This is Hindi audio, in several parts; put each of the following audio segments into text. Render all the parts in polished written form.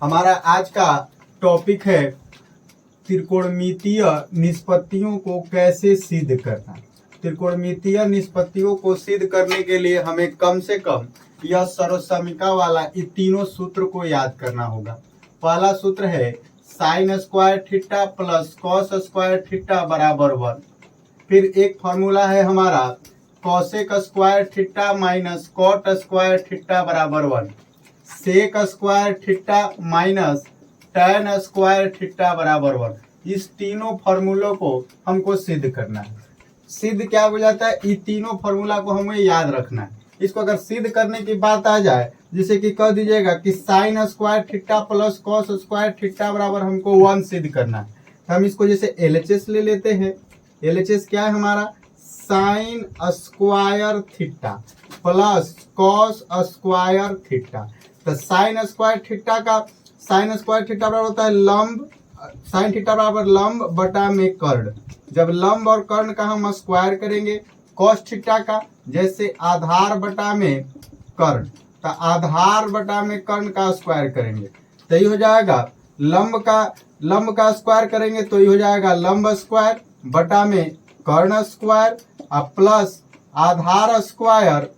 हमारा आज का टॉपिक है त्रिकोणमितीय निष्पत्तियों को कैसे सिद्ध करना। त्रिकोणमितीय निष्पत्तियों को सिद्ध करने के लिए हमें कम से कम यह सर्वसमीका वाला ये तीनों सूत्र को याद करना होगा। पहला सूत्र है sine square theta plus cos square theta बराबर 1। फिर एक फॉर्मूला है हमारा cosec square theta minus cot square theta बराबर 1। Sec square theta minus tan square theta बराबर 1। इस तीनों फॉर्मूलों को हमको सिद्ध करना है। सिद्ध क्या हो जाता है, ये तीनों फॉर्मूला को हमें याद रखना है। इसको अगर सिद्ध करने की बात आ जाए, जैसे कि कह दीजिएगा कि sign square theta plus cos square theta बराबर हमको 1 सिद्ध करना है, तो हम इसको जैसे एलएचएस ले लेते हैं। एलएचएस क्या है हमारा, sign square theta plus cos square theta. तो साइन स्क्वायर थीटा बराबर होता है लंब, साइन थीटा बराबर लंब बटा में कर्ण। जब लंब और कर्ण का हम स्क्वायर करेंगे, कॉस थीटा का जैसे आधार बटा में कर्ण, तो आधार बटा में कर्ण का स्क्वायर करेंगे तो ये हो जाएगा लंब का स्क्वायर करेंगे तो ये हो जाएगा लंब स्क्वायर बटा में कर्ण स्क्वायर और प्लस आधार स्क्वायर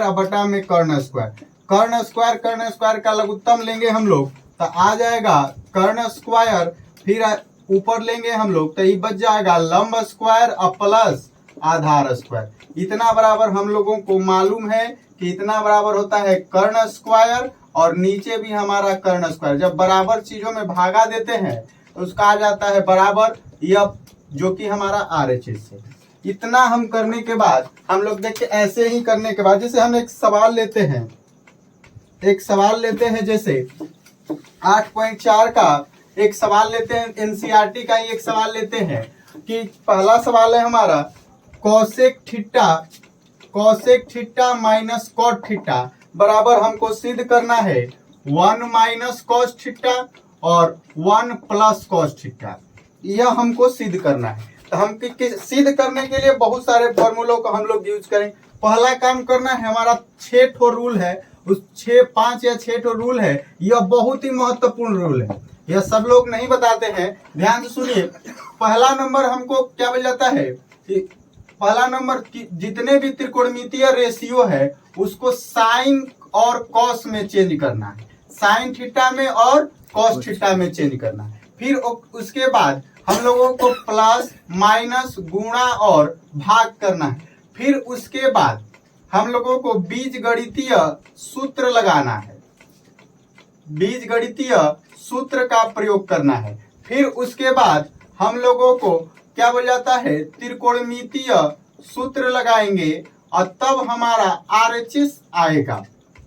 और बटा में कर्ण स्क्वायर का लघुत्तम लेंगे हम लोग तो आ जाएगा कर्ण स्क्वायर, फिर ऊपर लेंगे हम लोग तो ये बच जाएगा लंब स्क्वायर और प्लस आधार स्क्वायर। इतना बराबर हम लोगों को मालूम है कि इतना बराबर होता है कर्ण स्क्वायर और नीचे भी हमारा कर्ण स्क्वायर। जब बराबर चीजों में भागा देते हैं तो उसका आ जाता है बराबर यह, जो कि हमारा आरएचएस है। इतना हम करने के बाद हम लोग देखिए ऐसे ही करने के बाद जैसे हम एक सवाल लेते हैं जैसे 8.4 का एक सवाल लेते हैं, एनसीईआरटी का ही एक सवाल लेते हैं कि पहला सवाल है हमारा cosec theta minus cot theta बराबर हमको सिद्ध करना है 1 माइनस कॉस थीटा और 1 प्लस कॉस थीटा। यह हमको सिद्ध करना है। तो हम सिद्ध करने के लिए बहुत सारे फॉर्मूलों को हम लोग यूज करेंगे। पहला काम करना है हमारा 6 ठो रूल है, उस 5 या 6 ठो रूल है। यह बहुत ही महत्वपूर्ण रूल है, यह सब लोग नहीं बताते हैं, ध्यान से सुनिए। पहला नंबर हमको क्या मिल जाता है, पहला नंबर जितने भी त्रिकोणमितीय रेशियो है उसको साइन और कॉस में चेंज करना है, साइन थीटा में और कॉस थीटा में चेंज करना है। फिर उसके बाद हम लोगों को प्लस माइनस गुणा और भाग करना है। फिर उसके बाद हम लोगों को बीजगणितीय सूत्र लगाना है, बीजगणितीय सूत्र का प्रयोग करना है। फिर उसके बाद हम लोगों को क्या बोल जाता है, त्रिकोणमितीय सूत्र लगाएंगे और तब हमारा आरएचएस आएगा,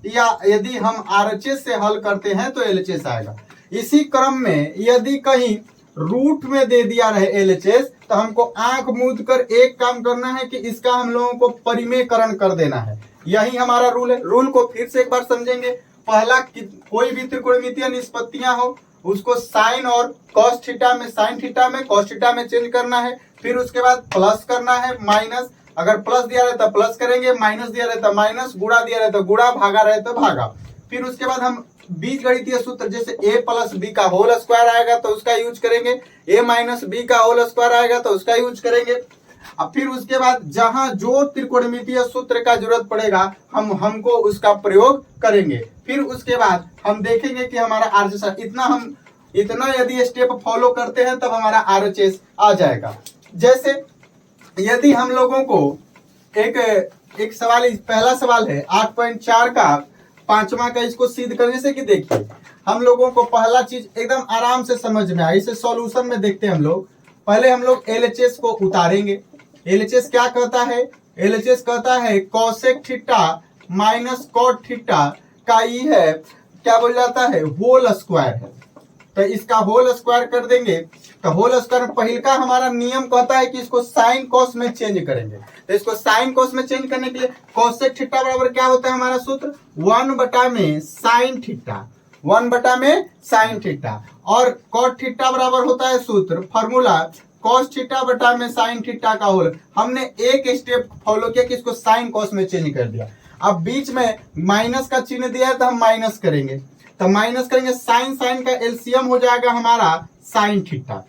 या यदि हम आरएचएस से हल करते हैं तो एलएचएस आएगा। इसी क्रम में यदि कहीं रूट में दे दिया रहे एलएचएस तो हमको आंख मूंद कर एक काम करना है कि इसका हम लोगों को परिमेयकरण कर देना है। यही हमारा रूल है। रूल को फिर से एक बार समझेंगे। पहला, कोई भी त्रिकोणमितीय निष्पत्तियां हो उसको साइन और कॉस थीटा में, साइन थीटा में कॉस थीटा में चेंज करना है। फिर उसके बाद प्लस करना है, माइनस, अगर प्लस दिया रहे तो प्लस करेंगे, माइनस दिया रहे तो माइनस, गुणा दिया रहे तो गुणा, भागा रहे तो भागा। फिर उसके बाद हम बीजगणितीय सूत्र जैसे a प्लस बी का होल स्क्वायर आएगा तो उसका यूज करेंगे, a माइनस बी का होल स्क्वायर आएगा तो उसका यूज करेंगे। अब फिर उसके बाद जहां जो त्रिकोणमितीय सूत्र का जरूरत पड़ेगा हमको उसका प्रयोग करेंगे। फिर उसके बाद हम देखेंगे कि हमारा आरएचएस, इतना यदि स्टेप फॉलो करते हैं तब हमारा आरएचएस आ जाएगा। जैसे यदि हम लोगों को एक सवाल, पहला सवाल है 8.4 का 5वां का, इसको सिद्ध करने से कि देखिए हम लोगों को पहला चीज एकदम आराम से समझ में आए, इसे सॉल्यूशन में देखते हैं हम लोग। पहले हम लोग एलएचएस को उतारेंगे। एलएचएस क्या कहता है, एलएचएस कहता है cosec theta minus cot theta का ये है क्या बोल जाता है, होल स्क्वायर है। तो इसका होल स्क्वायर कर देंगे तो होल स्क्वायर पहिल का हमारा नियम कहता है कि इसको साइन कॉस में चेंज करेंगे। तो इसको साइन कॉस में चेंज करने के लिए कॉसेक थीटा बराबर क्या होता है हमारा सूत्र, 1 बटा में साइन थीटा, 1 बटा में साइन थीटा, और कॉट थीटा बराबर होता है सूत्र, फॉर्मूला कॉस थीटा बटा में साइन थीटा का होल। हमने एक स्टेप फॉलो किया कि इसको साइन कॉस में चेंज कर दिया। अब बीच में माइनस का चिन्ह दिया है तो हम माइनस करेंगे, तो माइनस करेंगे साइन, साइन का एलसीएम हो जाएगा हमारा साइन थीटा,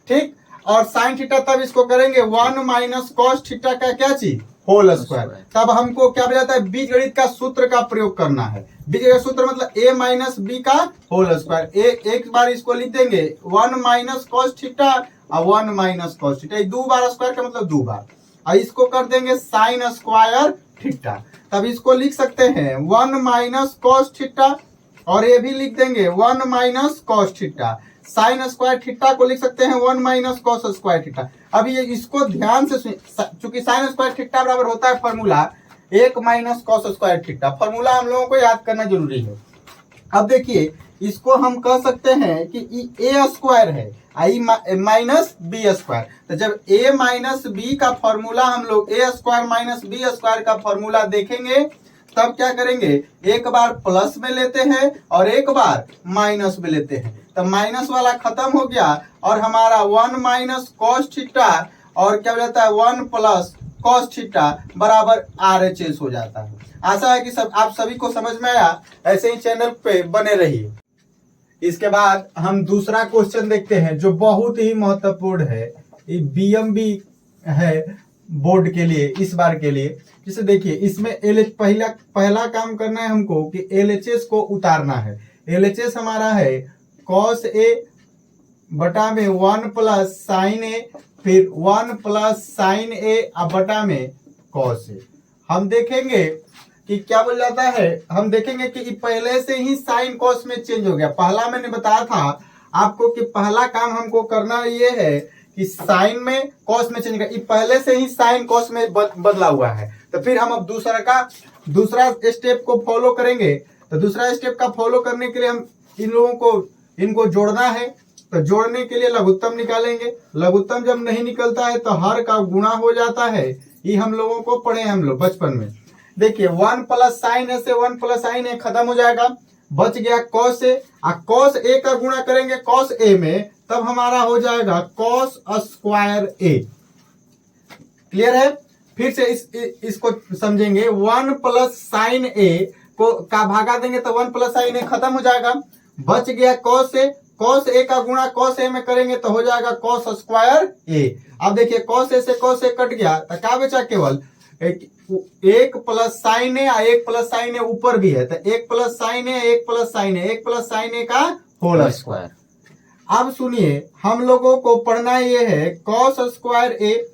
ठीक। और साइन थीटा तब इसको करेंगे 1 माइनस कॉस थीटा का क्या चीज, होल स्क्वायर। तब हमको क्या बन जाता है, बीजगणित का सूत्र का प्रयोग करना है। बीजगणित का सूत्र मतलब a माइनस बी का होल स्क्वायर। एक बार इसको लिख देंगे 1 माइनस कॉस थीटा और 1 माइनस कॉस थीटा, दो बार स्क्वायर का मतलब दो बार, और इसको कर देंगे साइन स्क्वायर थीटा। तब इसको लिख सकते हैं 1 माइनस कॉस थीटा, और ये भी लिख देंगे 1 minus cos theta. Sign square theta को लिख सकते हैं 1 माइनस कॉस स्क्वायर थीटा। अब ये इसको ध्यान से चूंकि साइन स्क्वायर थीटा बराबर होता है formula 1 minus cos square theta, formula हम लोगों को याद करना जरूरी है। अब देखिए इसको हम कह सकते हैं कि ए स्क्वायर है आई माइनस बी स्क्वायर। तो जब ए माइनस बी का फॉर्मूला हम लोग A square minus B square का फॉर्मूला देखेंगे, तब क्या करेंगे, एक बार प्लस में लेते हैं और एक बार माइनस में लेते हैं। तो माइनस वाला खत्म हो गया और हमारा 1 माइनस कॉस थीटा और क्या हो जाता है 1 प्लस कॉस थीटा बराबर RHS हो जाता है। आशा है कि आप सभी को समझ में आया। ऐसे ही चैनल पे बने रहिए। इसके बाद हम दूसरा क्वेश्चन देखते हैं जो बहुत ही महत्वपूर्ण है, ये बीएमबी है बोर्ड के लिए, इस बार के लिए। जैसे देखिए इसमें पहला काम करना है हमको कि LHS को उतारना है। LHS हमारा है कॉस ए बटा में 1 प्लस साइन ए, फिर 1 प्लस साइन ए बटा में कॉस ए। हम देखेंगे कि क्या बोल जाता है, हम देखेंगे कि पहले से ही साइन कॉस में चेंज हो गया। पहला मैंने बताया था आपको कि पहला काम हमको करना ये है कि साइन में कॉस में चेंज कर, पहले से ही साइन कॉस में बदला हुआ है। तो फिर हम अब दूसरा स्टेप को फॉलो करेंगे। तो दूसरा स्टेप का फॉलो करने के लिए हम इनको जोड़ना है। तो जोड़ने के लिए लघुत्तम निकालेंगे। लघुत्तम जब नहीं निकलता है तो हर का गुणा हो जाता है। ये हम लोगों को पढ़े हम लोग बचपन में। देखिए 1 प्लस साइन ए से 1 प्लस साइन ए खत्म हो जाएगा, बच गया कॉस ए। कॉस ए का गुणा करेंगे कॉस ए में, तब हमारा हो जाएगा कॉस स्क्वायर ए। क्लियर है? फिर से इसको समझेंगे। 1 प्लस साइन ए को का भागा देंगे तो 1 प्लस साइन ए खत्म हो जाएगा, बच गया कॉस ए। कॉस ए का गुणा कॉस ए में करेंगे तो हो जाएगा कॉस स्क्वायर ए। अब देखिए कॉस ए से कॉस ए कट गया तो क्या बचा, केवल एक प्लस साइन ए, एक प्लस साइन ए ऊपर भी है तो 1 प्लस साइन ए, 1 प्लस साइन ए, 1 प्लस साइन ए का होल स्क्वायर। अब सुनिए हम लोगों को पढ़ना ये है cos square A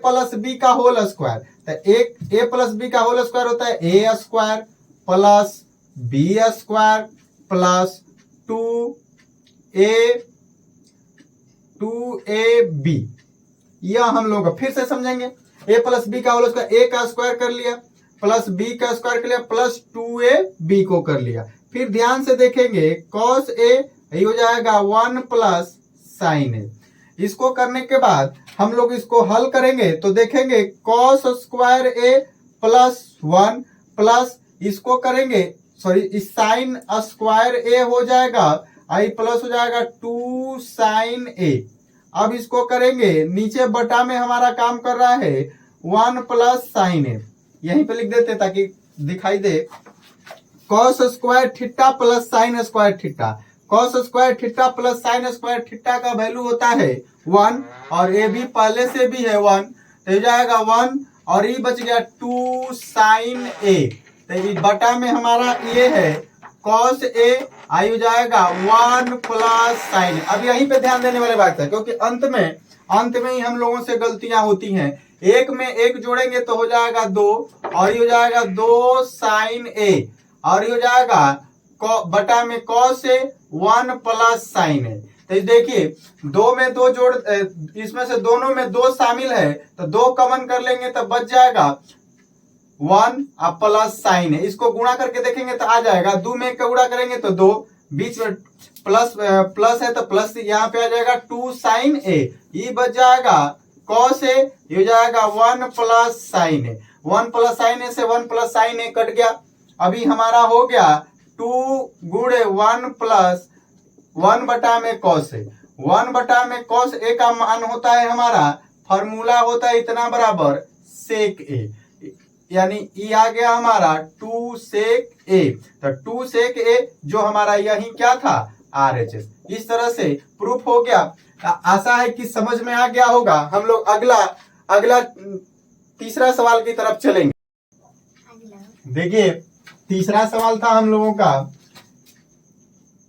plus B का होल स्क्वायर। तो एक ए प्लस बी का होल स्क्वायर होता है A square plus B square plus 2ab। यह हम लोग फिर से समझेंगे। ए प्लस बी का होल स्क्वायर, ए का स्क्वायर कर लिया प्लस बी का स्क्वायर कर लिया प्लस 2ab को कर लिया। फिर ध्यान से देखेंगे कॉस ए ये हो जाएगा 1 प्लस साइन ए। इसको करने के बाद हम लोग इसको हल करेंगे तो देखेंगे cos square A plus 1 plus इसको करेंगे इस साइन स्क्वायर ए हो जाएगा आई प्लस हो जाएगा 2 साइन ए। अब इसको करेंगे नीचे बटा में हमारा काम कर रहा है 1 प्लस साइन ए, यहीं पे लिख देते ताकि दिखाई दे। Cos square theta plus sine square theta, cos square theta plus sine square theta का वैल्यू होता है 1 और ये भी पहले से भी है 1 तो जाएगा 1 और ये बच गया 2 साइन ए। तो ये बटा में हमारा ये है कॉस ए आई हो जाएगा 1 प्लस साइन। अब यहीं पे ध्यान देने वाली बात है क्योंकि अंत में ही हम लोगों से गलतियां होती हैं। एक में एक जोड़ेंगे तो हो जाएगा 2 और ये हो जाएगा 2 साइन ए और ये हो जाएगा बटा में कॉस ए 1 प्लस साइन ए। तो देखिए 2 में 2 जोड़, इसमें से दोनों में 2 शामिल है तो 2 कॉमन कर लेंगे तो बच जाएगा 1 प्लस साइन है। इसको गुणा करके देखेंगे तो आ जाएगा 2 में का गुणा करेंगे तो 2, बीच में प्लस है तो प्लस यहाँ पे आ जाएगा 2 साइन ए। ये बच जाएगा कॉस ए, ये हो जाएगा 1 प्लस साइन ए। 1 प्लस साइन ए से 1 प्लस साइन ए कट गया। अभी हमारा हो गया 2 गुणे 1 प्लस 1 बटा में कॉस ए। 1 बटा में कॉस ए का मान होता है हमारा, फॉर्मूला होता है इतना बराबर सेक ए। यानी ई आ गया हमारा 2 सेक ए, तो 2 सेक ए जो हमारा यही क्या था RHS। इस तरह से प्रूफ हो गया। आशा है कि समझ में आ गया होगा। हम लोग अगला तीसरा सवाल की तरफ चलेंगे। देखिए तीसरा सवाल था हम लोगों का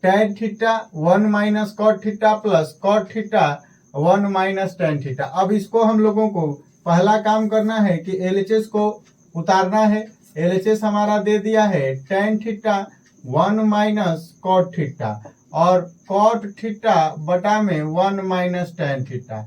tan theta 1 minus cot theta plus cot theta 1 minus tan theta. अब इसको हम लोगों को पहला काम करना है कि LHS को उतारना है। LHS हमारा दे दिया है tan theta 1 minus cot theta और कॉट थीटा बटा में 1 माइनस tan थीटा।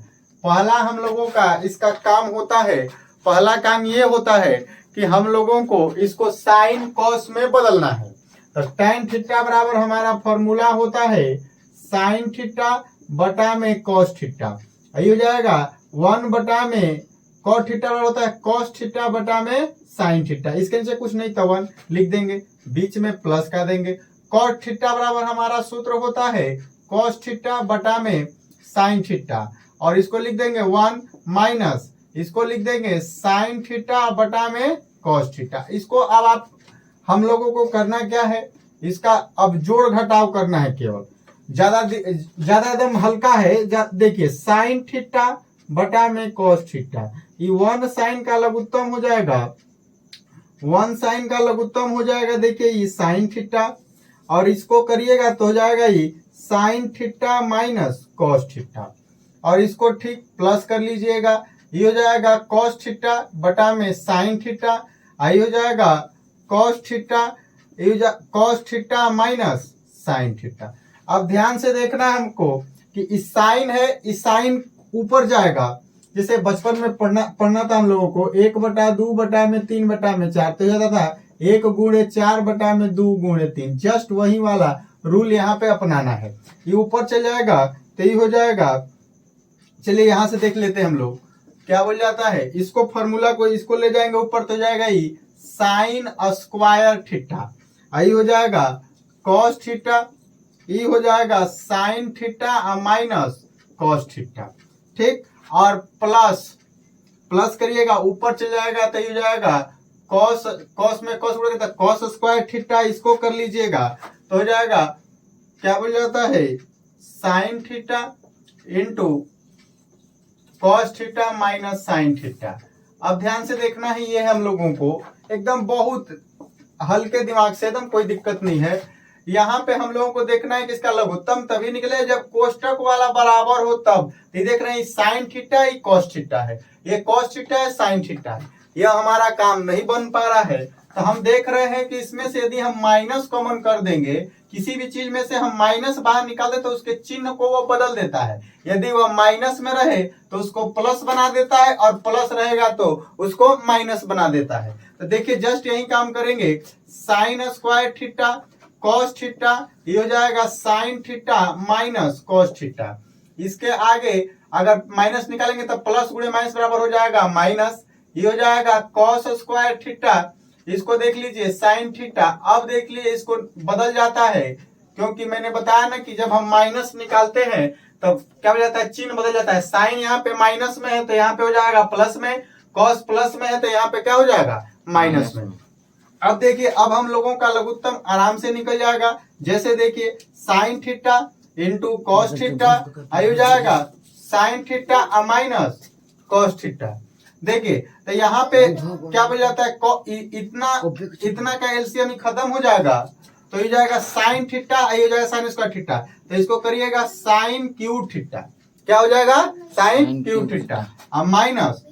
पहला हम लोगों का इसका काम होता है, पहला काम ये होता है कि हम लोगों को इसको साइन कॉस में बदलना है। तो tan थीटा बराबर हमारा फॉर्मूला होता है साइन थीटा बटा में कॉस थीटा। ये हो जाएगा 1 बटा में कॉट थीटा बराबर होता है कॉस थीटा बटा में साइन थीटा। इसके नीचे कुछ नहीं तो 1 लिख देंगे, बीच में प्लस का देंगे। कॉट थीटा बराबर हमारा सूत्र होता है कॉस थीटा बटा में साइन थीटा और इसको लिख देंगे 1 माइनस इसको लिख देंगे साइन थीटा बटा में कॉस थीटा। इसको अब आप हम लोगों को करना क्या है, इसका अब जोड़ घटाव करना है केवल। ज्यादा एकदम हल्का है। देखिए साइन थीटा बटा में कॉस थीटा, ये 1 साइन का लघुत्तम हो जाएगा, 1 साइन का लघुत्तम हो जाएगा। देखिए ये साइन थीटा और इसको करिएगा तो हो जाएगा ये sign theta minus cos theta और इसको ठीक प्लस कर लीजिएगा। ये हो जाएगा कॉस थीटा बटा में साइन थीटा, ये हो जाएगा कॉस थीटा, ये cos theta minus sine theta. अब ध्यान से देखना है हमको कि इस साइन है, इस साइन ऊपर जाएगा। जैसे बचपन में पढ़ना था हम लोगों को 1 बटा 2 बटा में 3 बटा में 4, तो जाता था 1 गुणे 4 बटा में 2 गुणे 3। जस्ट वही वाला रूल यहाँ पे अपनाना है। ये ऊपर चल जाएगा तो ये हो जाएगा, चलिए यहाँ से देख लेते हैं हम लोग क्या बोल जाता है। इसको फॉर्मूला को इसको ले जाएंगे ऊपर तो जाएगा ये साइन स्क्वायर थीटा, आई हो जाएगा कॉस थीटा, ये हो जाएगा sine theta minus cos theta, ठीक। और प्लस करिएगा ऊपर चल जाएगा तो ये हो जाएगा कॉस में कॉस उड़ेगा तो कॉस स्क्वायर थीटा, इसको कर लीजिएगा तो हो जाएगा क्या बोल जाता है sine theta into cos theta minus sine theta. अब ध्यान से देखना है, ये हम लोगों को एकदम बहुत हल्के दिमाग से, एकदम कोई दिक्कत नहीं है। यहाँ पे हम लोगों को देखना है कि इसका लघुत्तम तभी निकले जब कोष्टक वाला बराबर हो तब। ये देख रहे हैं साइन थीटा ये कॉस थीटा है, ये कॉस थीटा है साइन थीटा है। यह हमारा काम नहीं बन पा रहा है तो हम देख रहे हैं कि इसमें से यदि हम माइनस कॉमन कर देंगे, किसी भी चीज में से हम माइनस बाहर निकाल दे तो उसके चिन्ह को वो बदल देता है। यदि वह माइनस में रहे तो उसको प्लस बना देता है और प्लस रहेगा तो उसको माइनस बना देता है। तो देखिए जस्ट यही काम करेंगे, sign square theta cos theta, ये हो जाएगा sine theta minus cos theta. इसके आगे अगर माइनस निकालेंगे तो प्लस गुणे माइनस बराबर हो जाएगा माइनस, ये हो जाएगा कॉस स्क्वायर थीटा, इसको देख लीजिए साइन थीटा। अब देख लीजिए इसको बदल जाता है क्योंकि मैंने बताया ना कि जब हम माइनस निकालते हैं तब तो क्या हो जाता है, चिन्ह बदल जाता है। साइन यहाँ पे माइनस में है तो यहाँ पे हो जाएगा प्लस में, कॉस प्लस में है तो यहाँ पे क्या हो जाएगा माइनस में। अब देखिए अब हम लोगों का लघुत्तम आराम से निकल जाएगा। जैसे देखिए sine theta into cos theta, हो जाएगा sine theta minus cos theta. देखिए तो यहाँ पे क्या बन जाता है, इतना का एलसीएम खत्म हो जाएगा तो ये जाएगा साइन थीटा, ये जाएगा साइन स्क्वायर थीटा। तो इसको करिएगा साइन क्यूब थीटा, क्या हो जाएगा sine cube theta minus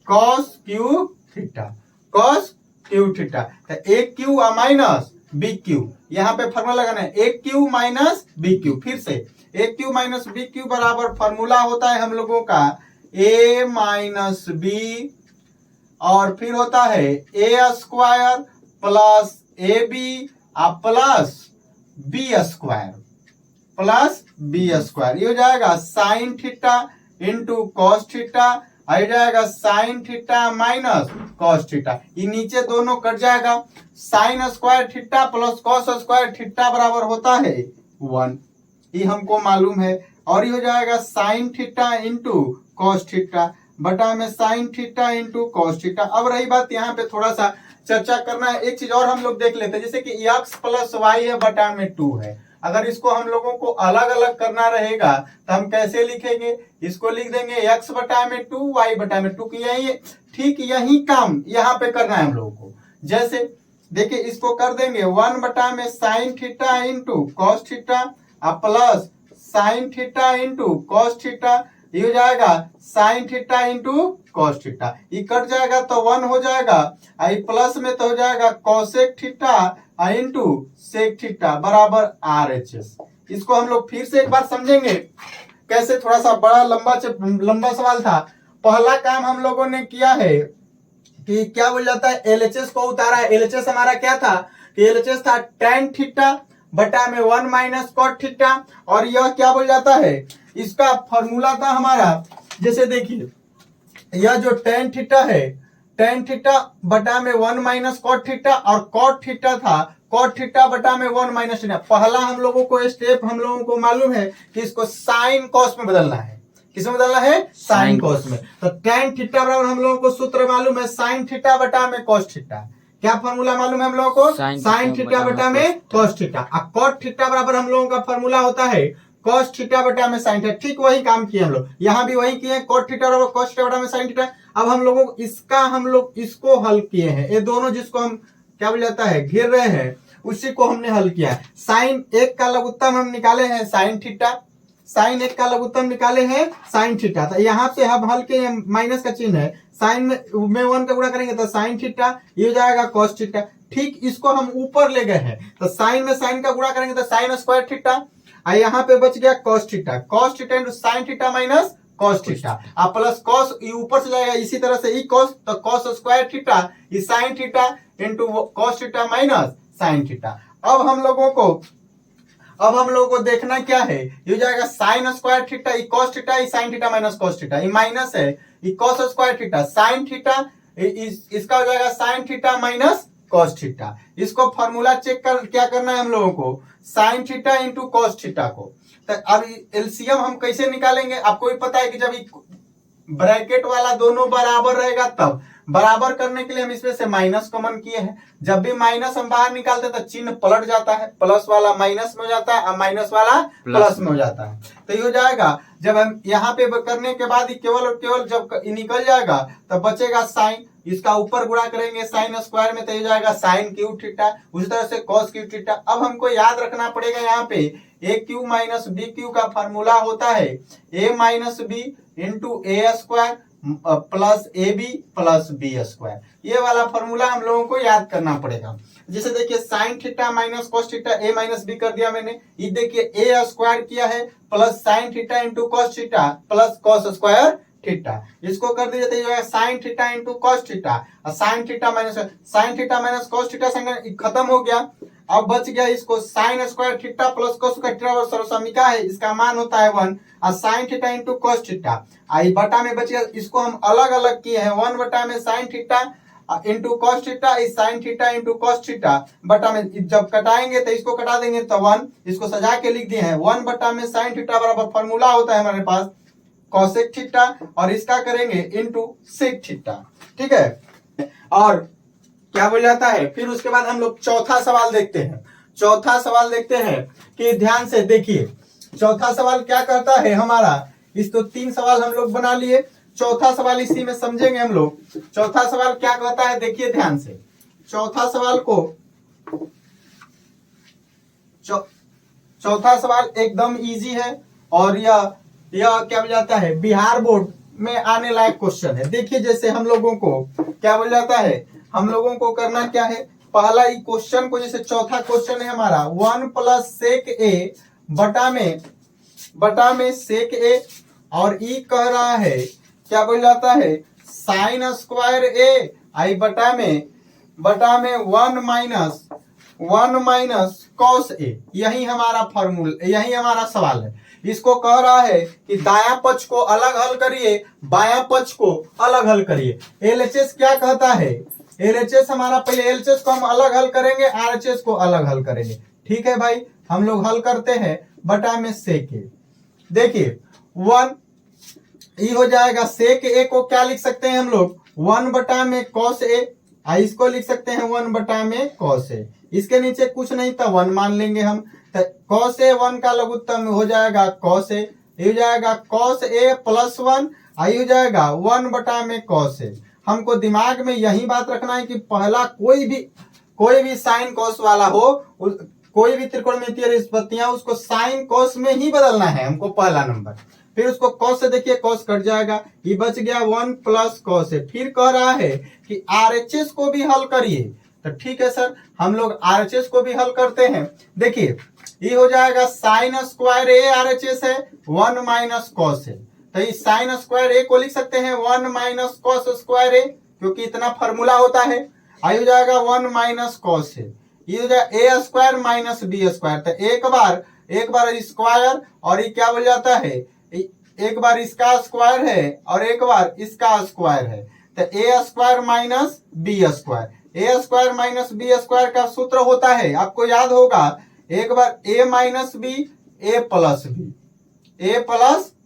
cos cube theta, cos cube theta. तो एक क्यू माइनस बी क्यू, यहाँ पे फॉर्मूला लगाना है एक क्यू माइनस बी क्यू। फिर से एक क्यू माइनस बी क्यू बराबर फॉर्मूला होता है हम लोगों का ए माइनस बी और फिर होता है A square plus A B plus B square plus B square. ये हो जाएगा sine theta into cos theta, आ जाएगा sine theta minus cos theta. ये नीचे दोनों कट जाएगा, sine square theta plus cos square theta बराबर होता है 1, ये हमको मालूम है। और ये हो जाएगा sine theta into cos theta, बटा में sine theta into cos theta. अब रही बात यहाँ पे थोड़ा सा चर्चा करना है, एक चीज और हम लोग देख लेते हैं, जैसे कि x प्लस वाई है बटा में 2 है। अगर इसको हम लोगों को अलग अलग करना रहेगा तो हम कैसे लिखेंगे, इसको लिख देंगे x बटा में 2 y बटा में 2 की यही ठीक यही काम यहाँ पे करना है हम लोगों को। जैसे देखिए इसको कर देंगे 1 बटा में sine theta into cos theta plus sine theta into cos theta, ये हो जाएगा sine theta into cos theta, ये कट जाएगा तो 1 हो जाएगा, आई प्लस में तो हो जाएगा cosec theta into sec theta बराबर RHS। इसको हम लोग फिर से एक बार समझेंगे कैसे, थोड़ा सा बड़ा लंबा सवाल था। पहला काम हम लोगों ने किया है कि क्या बोल जाता है LHS को उतारा है। LHS हमारा क्या था कि LHS था tan थीटा बटा में 1 माइनस कॉट थीटा, और यह क्या बोल जाता है, इसका फॉर्मूला था हमारा, जैसे देखिए यह जो tan थीटा है, tan थीटा बटा में 1 माइनस कॉट थीटा, और कॉट थीटा था कॉट थीटा बटा में 1 माइनस थीटा। पहला हम लोगों को स्टेप हम लोगों को मालूम है कि इसको साइन कॉस में बदलना है। किसमें बदलना है, साइन कॉस में। तो tan थीटा बराबर हम लोगों को सूत्र मालूम है साइन थीटा बटा में कॉस थीटा। क्या फॉर्मूला मालूम है हम लोगों को, साइन थीटा बटा में कॉस थीटा। और कॉट थीटा बराबर हम लोगों का फॉर्मूला होता है कॉस थीटा बटा में साइन थीटा। ठीक वही काम किए हम लोग, यहाँ भी वही किए, कॉट थीटा बराबर कॉस थीटा बटा में साइन थीटा। अब हम लोगों को हम लोग इसको हल किए हैं, ये दोनों जिसको हम क्या बोल जाता है घेर रहे हैं, उसी को हमने हल किया है। साइन एक का लघुत्तम हम निकाले हैं साइन थीटा, साइन एक का लघुत्तम निकाले हैं साइन थीटा। तो यहाँ से हम हल के माइनस का चिन्ह है, साइन में 1 का गुणा करेंगे तो साइन थीटा, ये हो जाएगा कॉस थीटा। ठीक इसको हम ऊपर ले गए हैं, तो साइन में साइन का गुणा करेंगे तो साइन स्क्वायर थीटा, और यहाँ पे बच गया cos theta. Cos theta into sine theta minus cos theta, और प्लस कॉस ये ऊपर से जाएगा, इसी तरह से ई कॉस, तो कॉस स्क्वायर थीटा ये sign theta into cos theta minus sine theta. अब हम लोगों को देखना क्या है, ये हो जाएगा साइन स्क्वायर थीटा ई कॉस थीटा, ई sine theta minus cos theta, ये माइनस है, ये cos square theta sine theta, इसका हो जाएगा sine theta minus cos theta. इसको फॉर्मूला चेक कर क्या करना है हम लोगों को, sine theta into cos theta को। तो अब एलसीएम हम कैसे निकालेंगे, आपको भी पता है कि जब ब्रैकेट वाला दोनों बराबर रहेगा, तब बराबर करने के लिए हम इसमें से माइनस कॉमन किए हैं। जब भी माइनस हम बाहर निकालते हैं तो चिन्ह पलट जाता है, प्लस वाला माइनस में हो जाता है और माइनस वाला प्लस में हो जाता है। तो ये हो जाएगा, जब हम यहाँ पे करने के बाद केवल और केवल जब निकल जाएगा तब बचेगा साइन, इसका ऊपर गुणा करेंगे साइन स्क्वायर में, तो ये जाएगा साइन क्यू थीटा, उसी तरह से कॉस क्यू थीटा। अब हमको याद रखना पड़ेगा यहाँ पे A cube minus B cube का फॉर्मूला होता है A minus B into A square plus A B plus B square. ये वाला फॉर्मूला हम लोगों को याद करना पड़ेगा। जैसे देखिए sine theta minus cos theta, A minus B कर दिया मैंने, ये देखिए ए स्क्वायर किया है plus sine theta into cos theta plus cos square theta, इसको कर दीजिए तो ये है sine theta into cos theta, और sine theta minus cos theta खत्म हो गया। अब बच गया इसको sine square theta plus cos square theta, सर्वसमीका है, इसका मान होता है 1, और sine theta into cos theta, आई बटा में बच गया, इसको हम अलग अलग किए हैं 1 बटा में sine theta into cos theta, इस sine theta into cos theta बटा में जब कटाएंगे तो इसको कटा देंगे तो 1, इसको सजा के लिख दिए हैं 1 बटा में साइन थीटा बराबर फॉर्मूला होता है हमारे पास कॉसेक थीटा, और इसका करेंगे इंटू सेक थीटा। ठीक है, और क्या बोल जाता है, फिर उसके बाद हम लोग चौथा सवाल देखते हैं। चौथा सवाल देखते हैं कि ध्यान से देखिए चौथा सवाल क्या करता है हमारा, इस तो 3 सवाल हम लोग बना लिए, चौथा सवाल इसी में समझेंगे हम लोग। चौथा सवाल क्या कहता है, देखिए ध्यान से, चौथा सवाल को चौथा सवाल एकदम इजी है, और यह क्या बोल जाता है बिहार बोर्ड में आने लायक क्वेश्चन है। देखिए जैसे हम लोगों को क्या बोल जाता है, हम लोगों को करना क्या है, पहला ही क्वेश्चन को, जैसे चौथा क्वेश्चन है हमारा 1 प्लस सेक ए बटा में सेक ए, और ई कह रहा है क्या बोल जाता है साइन स्क्वायर ए आई बटा में 1 माइनस कॉस ए। यही हमारा फॉर्मूला, यही हमारा सवाल है। इसको कह रहा है कि दायां पक्ष को अलग हल करिए, बायां पक्ष को अलग हल करिए। एलएचएस क्या कहता है, एलएचएस हमारा पहले एलएचएस को हम अलग हल करेंगे, आरएचएस को अलग हल करेंगे। ठीक है भाई, हम लोग हल करते हैं बटा में सेक ए। देखिए 1 ई हो जाएगा सेक ए को क्या लिख सकते हैं हम लोग 1/में कॉस ए, इसको लिख सकते हैं 1/में कॉस ए। इसके नीचे कुछ नहीं था 1 मान लेंगे हम, तो कॉस ए 1 का लघुत्तम हो जाएगा कॉस ए, ये हो जाएगा कॉस ए प्लस 1, आई हो जाएगा 1/में कॉस ए। हमको दिमाग में यही बात रखना है कि पहला कोई भी साइन कॉस वाला हो, कोई भी त्रिकोणमितीय निष्पत्तियां उसको साइन कॉस में ही बदलना है हमको पहला नंबर। फिर उसको कॉस से देखिए कॉस कट जाएगा, ये बच गया 1 प्लस कॉस है। फिर कह रहा है कि आरएचएस को भी हल करिए, तो ठीक है सर हम लोग आरएचएस को भी हल करते हैं। देखिए ये हो जाएगा साइन स्क्वायर ए आरएचएस है 1 माइनस कॉस है, तो ये साइन स्क्वायर ए को लिख सकते हैं 1 माइनस कॉस स्क्वायर ए, क्योंकि इतना फॉर्मूला होता है। आई हो जाएगा 1 माइनस कॉस है, ये हो जाएगा ए स्क्वायर माइनस बी स्क्वायर, तो एक बार स्क्वायर और ये क्या बोल जाता है, एक बार इसका स्क्वायर है और एक बार इसका स्क्वायर है, तो ए स्क्वायर माइनस बी स्क्वायर। ए स्क्वायर माइनस बी स्क्वायर का सूत्र होता है आपको याद होगा, एक बार ए माइनस बी ए प्लस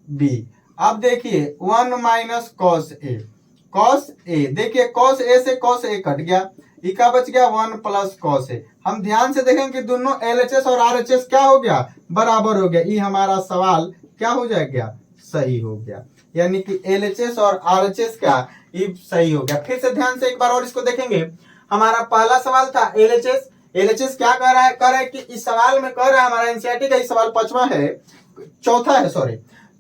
बी। अब देखिए 1 माइनस कॉस ए, देखिए कॉस ए से कॉस ए कट गया, इका बच गया 1 प्लस कॉस ए। हम ध्यान से देखेंगे कि दोनों एलएचएस और आरएचएस क्या हो गया, बराबर हो गया। ये हमारा सवाल क्या हो जाएगा, सही हो गया, यानी कि एलएचएस और आरएचएस का ये सही हो गया। फिर से ध्यान से एक बार और इसको देखेंगे। हमारा पहला सवाल था एलएचएस क्या कह रहा है कि इस सवाल में कह रहा है, हमारा एनसीईआरटी का इस सवाल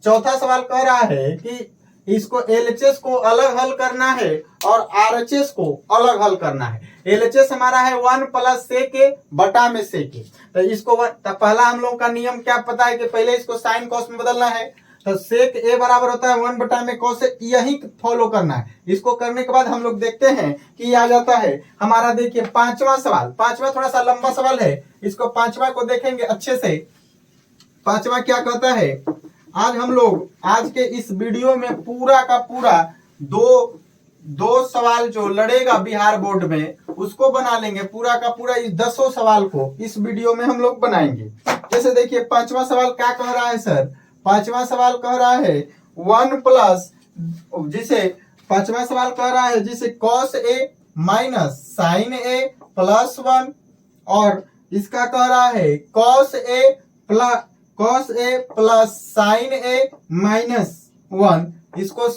चौथा सवाल कह रहा है कि इसको एलएचएस को अलग हल करना है और आरएचएस को अलग हल करना है। एलएचएस हमारा है 1 प्लस सेक ए बटा में सेक ए, तो इसको पहला हम लोगों का नियम क्या पता है कि पहले इसको साइन कॉस में बदलना है, तो सेक ए बराबर होता है 1/में कॉस ए, यही फॉलो करना है। इसको करने के बाद हम लोग देखते हैं कि आ जाता है हमारा। देखिए पांचवा थोड़ा सा लंबा सवाल है, इसको पांचवा को देखेंगे अच्छे से। पांचवा क्या कहता है, आज हम लोग आज के इस वीडियो में पूरा का पूरा दो सवाल जो लड़ेगा बिहार बोर्ड में उसको बना लेंगे, पूरा का पूरा इस 10 सवाल को इस वीडियो में हम लोग बनाएंगे। जैसे देखिए पांचवा सवाल क्या कह रहा है सर, पांचवा सवाल कह रहा है 1 प्लस, पांचवा सवाल कह रहा है जिसे cos A minus sine A plus 1, और इसका कह रहा है cos A plus sine A minus 1। इसको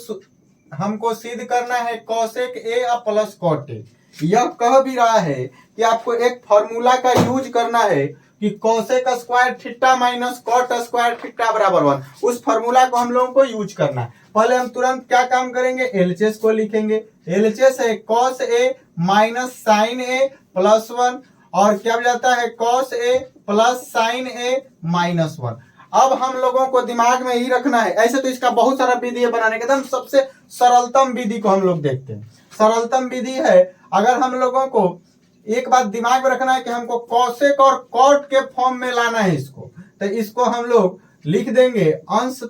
हमको सिद्ध करना है cosec A plus cot A. यह कह भी रहा है कि आपको एक फॉर्मूला का यूज करना है कि cosec square theta minus cot square theta बराबर 1, उस फॉर्मूला को हम लोगों को यूज करना है। पहले हम तुरंत क्या काम करेंगे, एलएचएस को लिखेंगे। एलएचएस है cos A minus sine A plus 1, और क्या हो जाता है cos A plus sine A minus 1। अब हम लोगों को दिमाग में ही रखना है, ऐसे तो इसका बहुत सारा विधि है बनाने के, एकदम सबसे सरलतम विधि को हम लोग देखते हैं। सरलतम विधि है, अगर हम लोगों को एक बात दिमाग में रखना है कि हमको कॉसेक और कॉट के फॉर्म में लाना है इसको, तो इसको हम लोग लिख देंगे अंश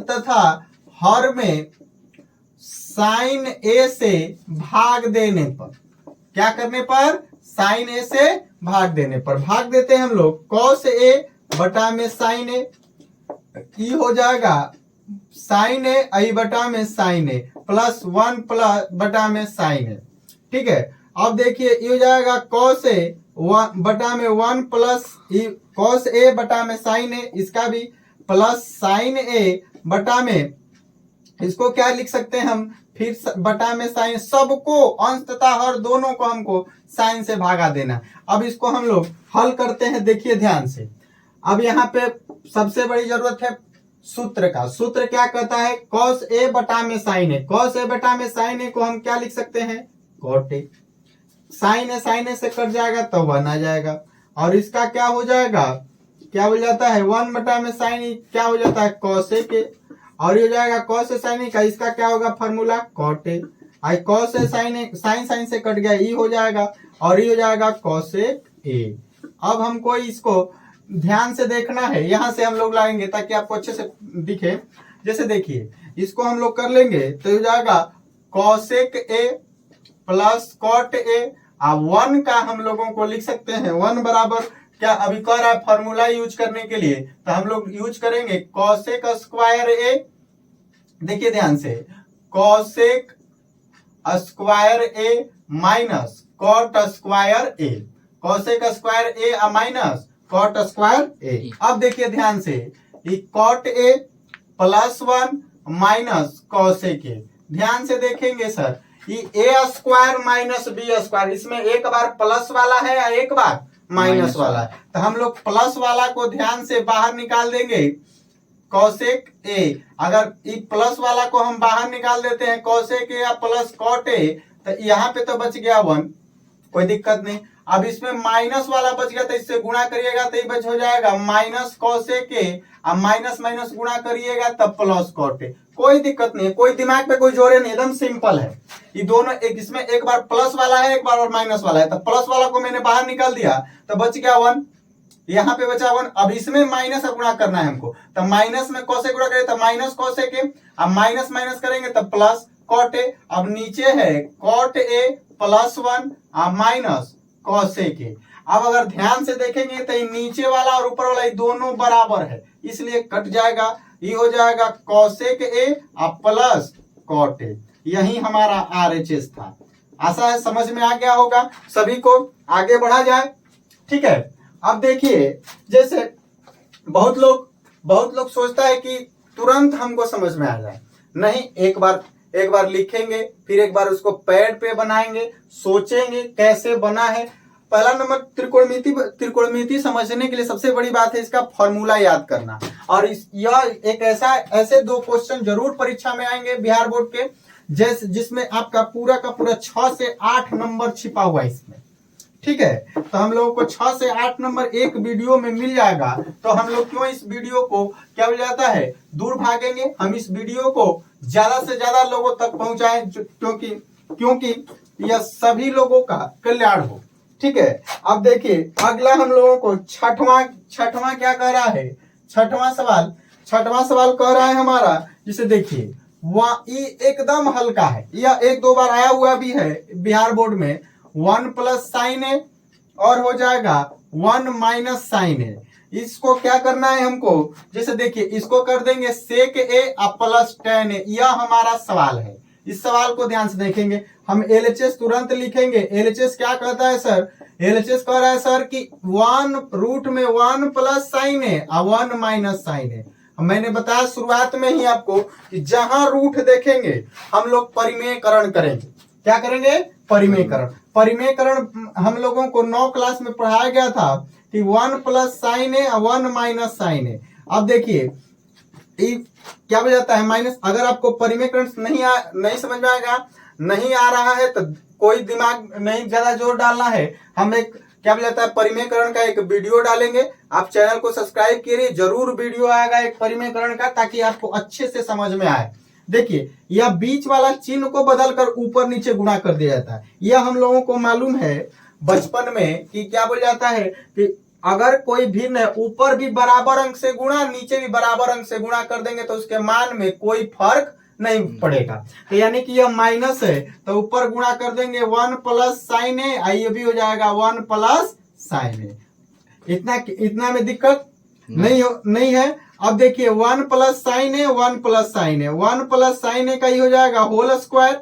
तथा हर में साइन ए से भाग देने पर, क्या करने पर, साइन ए से भाग देने पर, भाग देते हैं हम लोग कॉस ए बटा में साइन ए, ई हो जाएगा साइन ए आई बटा में साइन ए प्लस 1 प्लस बटा में साइन ए। ठीक है, अब देखिए ये हो जाएगा कॉस ए बटा में 1 प्लस कॉस ए बटा में साइन ए, इसका भी प्लस साइन ए बटा में, इसको क्या लिख सकते हैं हम, फिर बटा में साइन, सबको अंश तथा हर दोनों को हमको साइन से भागा देना। अब इसको हम लोग हल करते हैं, देखिए ध्यान से। अब यहाँ पे सबसे बड़ी जरूरत है सूत्र का। सूत्र क्या कहता है, कॉस ए बटा में साइन ए, कॉस ए बटा में साइन ए को हम क्या लिख सकते हैं, कॉट ए। साइन ए से कट जाएगा तो 1 आ जाएगा, और इसका क्या हो जाएगा, क्या हो जाता है 1 बटा में साइन ए, क्या हो जाता है कॉस ए के, और ये हो जाएगा कॉस ए साइन ए का, इसका क्या होगा फॉर्मूला कॉट ए। आई cos A sine A, sine से कट गया, ई हो जाएगा, और ये हो जाएगा कॉस ए। अब हमको इसको ध्यान से देखना है, यहां से हम लोग लाएंगे ताकि आपको अच्छे से दिखे। जैसे देखिए इसको हम लोग कर लेंगे तो हो जाएगा cosec A plus cot A, अब 1 का हम लोगों को लिख सकते हैं 1 बराबर क्या अभी कह रहा है फॉर्मूला यूज करने के लिए, तो हम लोग यूज करेंगे कॉसेक स्क्वायर ए। देखिए ध्यान से, cosec square A minus cot square A, cosec square A minus cot square A. अब देखिए ध्यान से, cot A plus 1 minus cosec A. ध्यान से देखेंगे सर, ये A square minus B square, इसमें एक बार प्लस वाला है या एक बार माइनस वाला है, तो हम लोग प्लस वाला को ध्यान से बाहर निकाल देंगे, कॉसेक ए। अगर ये प्लस वाला को हम बाहर निकाल देते हैं कॉसेक ए या प्लस कॉट ए, तो यहाँ पे तो बच गया 1, कोई दिक्कत नहीं। अब इसमें माइनस वाला बच गया, तो इससे गुणा करिएगा तो ये बच हो जाएगा माइनस कॉसेक ए, अब माइनस माइनस गुणा करिएगा तब प्लस कॉट ए। कोई दिक्कत नहीं है, कोई दिमाग पे कोई जोरे नहीं, एकदम सिंपल है। ये दोनों एक, इसमें एक बार प्लस वाला है एक बार और माइनस वाला है, तो प्लस वाला को मैंने बाहर निकाल दिया तो बच गया 1, यहाँ पे बचा 1। अब इसमें माइनस गुणा करना है हमको, तो माइनस में कॉसेक गुणा करें तो माइनस कॉसेक ए, अब माइनस माइनस करेंगे तो प्लस कॉट ए। अब नीचे है cot A plus 1 minus cosec A. अब अगर ध्यान से देखेंगे तो ये नीचे वाला और ऊपर वाला ये दोनों बराबर है, इसलिए कट जाएगा, ये हो जाएगा cosec A plus cot A. यही हमारा RHS था। आशा है समझ में आ गया होगा सभी को, आगे बढ़ा जाए। ठीक है, अब देखिए, जैसे बहुत लोग सोचता है कि तुरंत हमको समझ में आ जाए, नहीं, एक बार लिखेंगे, फिर एक बार उसको पैड पे बनाएंगे, सोचेंगे कैसे बना है। पहला नंबर, त्रिकोणमिति समझने के लिए सबसे बड़ी बात है इसका फॉर्मूला याद करना। और यह एक ऐसे 2 क्वेश्चन जरूर परीक्षा में आएंगे बिहार बोर्ड के, जिसमें आपका पूरा का पूरा 6 से 8 नंबर छिपा हुआ है इसमें। ठीक है, तो हम लोगों को 6 से 8 नंबर एक वीडियो में मिल जाएगा, तो हम लोग क्यों इस वीडियो को क्या हो जाता है दूर भागेंगे, हम इस वीडियो को ज्यादा से ज्यादा लोगों तक पहुंचाएं, क्योंकि यह सभी लोगों का कल्याण हो। ठीक है, अब देखिए अगला हम लोगों को छठवां क्या कह रहा है, छठवां सवाल कह रहा है हमारा, जिसे देखिए ये एकदम हल्का है, यह 1-2 बार आया हुआ भी है बिहार बोर्ड में। 1 प्लस साइन ए और हो जाएगा 1 माइनस साइन ए। इसको क्या करना है हमको, जैसे देखिए इसको कर देंगे सेक ए प्लस टेन ए। यह हमारा सवाल है, इस सवाल को ध्यान से देखेंगे, हम LHS तुरंत लिखेंगे। LHS क्या कहता है सर, LHS कह रहा है सर कि 1 रूट में 1 प्लस साइन ए 1 माइनस साइन ए। मैंने बताया शुरुआत में ही आपको कि जहां रूट देखेंगे हम लोग परिमेयकरण करेंगे। क्या करेंगे, परिमेयकरण हम लोगों को 9 क्लास में पढ़ाया गया था कि 1 प्लस साइन ए 1 माइनस साइन ए। अब देखिए क्या हो जाता है माइनस। अगर आपको परिमेयकरण नहीं समझ में आएगा, नहीं आ रहा है, तो कोई दिमाग नहीं ज्यादा जोर डालना है, हम एक क्या जाता है परिमेयकरण का एक वीडियो डालेंगे। आप चैनल को सब्सक्राइब करिए, जरूर वीडियो आएगा एक परिमेयकरण का, ताकि आपको अच्छे से समझ में आए। देखिए यह बीच वाला चिन्ह को बदलकर ऊपर नीचे गुणा कर दिया जाता है। यह हम लोगों को मालूम है बचपन में कि क्या बोल जाता है कि अगर कोई भिन्न है, ऊपर भी बराबर अंक से गुणा, नीचे भी बराबर अंक से गुणा कर देंगे तो उसके मान में कोई फर्क नहीं पड़ेगा। तो यानी कि यह माइनस है तो ऊपर गुणा कर देंगे 1 प्लस साइन ए, ये भी हो जाएगा 1 प्लस साइन ए। इतना में दिक्कत नहीं है। अब देखिए 1 प्लस साइन ए 1 प्लस साइन ए, 1 प्लस साइन ए का ही हो जाएगा होल स्क्वायर,